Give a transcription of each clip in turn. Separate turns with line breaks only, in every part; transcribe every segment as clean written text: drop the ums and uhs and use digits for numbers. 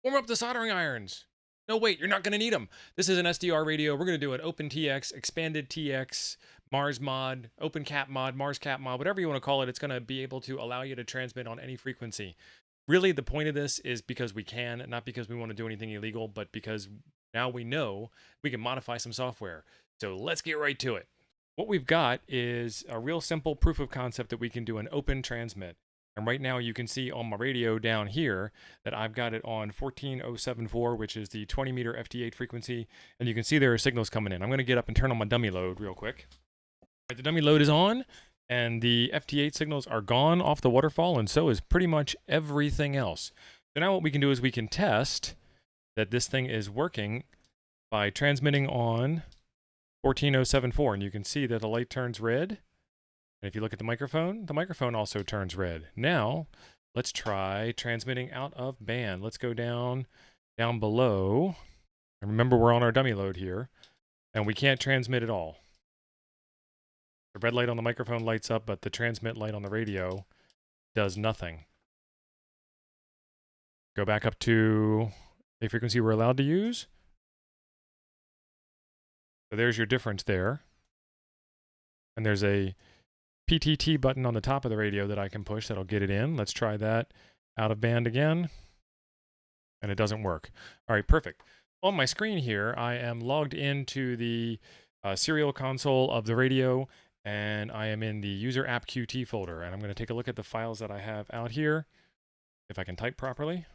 Warm up the soldering irons. No, wait, you're not going to need them. This is an SDR radio. We're going to do an OpenTX, expanded TX, Mars mod, OpenCap mod, Mars Cap mod, whatever you want to call it. It's going to be able to allow you to transmit on any frequency. Really, the point of this is because we can, not because we want to do anything illegal, but because now we know we can modify some software. So let's get right to it. What we've got is a real simple proof of concept that we can do an open transmit. And right now you can see on my radio down here that I've got it on 14074, which is the 20 meter FT8 frequency. And you can see there are signals coming in. I'm going to get up and turn on my dummy load real quick. All right, the dummy load is on and the FT8 signals are gone off the waterfall, and so is pretty much everything else. So now what we can do is we can test that this thing is working by transmitting on 14074, and you can see that the light turns red. And if you look at the microphone also turns red. Now, let's try transmitting out of band. Let's go down below. And remember, we're on our dummy load here, and we can't transmit at all. The red light on the microphone lights up, but the transmit light on the radio does nothing. Go back up to a frequency we're allowed to use. So there's your difference there. And there's a PTT button on the top of the radio that I can push that'll get it in. Let's try that out of band again. And it doesn't work. All right, perfect. On my screen here, I am logged into the serial console of the radio, and I am in the user app Qt folder. And I'm going to take a look at the files that I have out here, if I can type properly.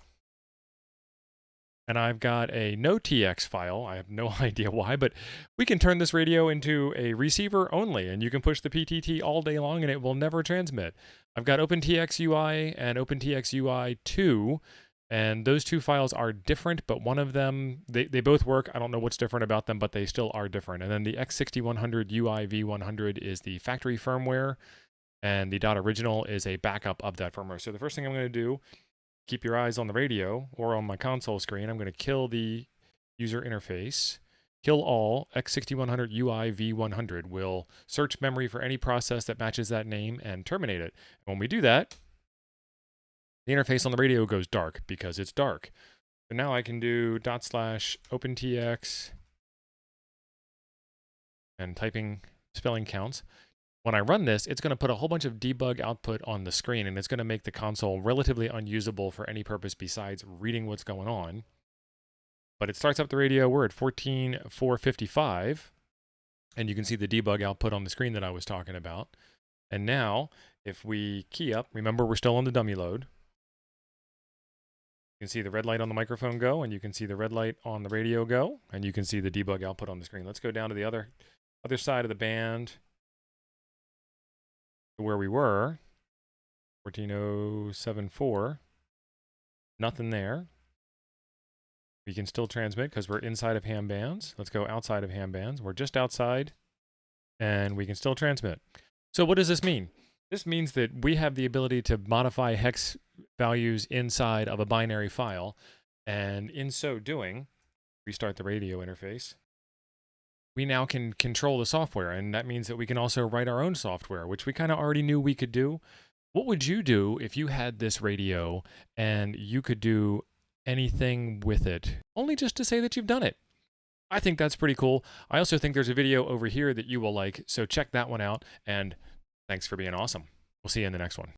And I've got a no TX file. I have no idea why, but we can turn this radio into a receiver only, and you can push the PTT all day long and it will never transmit. I've got OpenTX UI and OpenTX UI 2, and those two files are different, but one of them, they both work. I don't know what's different about them, but they still are different. And then the X6100 UI V100 is the factory firmware, and the .original is a backup of that firmware. So the first thing I'm going to do, keep your eyes on the radio or on my console screen. I'm going to kill the user interface. Kill all. X6100 UI V100 will search memory for any process that matches that name and terminate it. And when we do that, the interface on the radio goes dark because it's dark. So now I can do /OpenTX and typing spelling counts. When I run this, it's going to put a whole bunch of debug output on the screen, and it's going to make the console relatively unusable for any purpose besides reading what's going on. But it starts up the radio. We're at 14455, and you can see the debug output on the screen that I was talking about. And now, if we key up, remember we're still on the dummy load. You can see the red light on the microphone go, and you can see the red light on the radio go, and you can see the debug output on the screen. Let's go down to the other side of the band, where we were, 14074, nothing there. We can still transmit because we're inside of ham bands. Let's go outside of ham bands. We're just outside, and we can still transmit. So what does this mean? This means that we have the ability to modify hex values inside of a binary file, and in so doing, restart the radio interface. We now can control the software, and that means that we can also write our own software, which we kind of already knew we could do. What would you do if you had this radio and you could do anything with it? Only just to say that you've done it. I think that's pretty cool. I also think there's a video over here that you will like, so check that one out, and thanks for being awesome. We'll see you in the next one.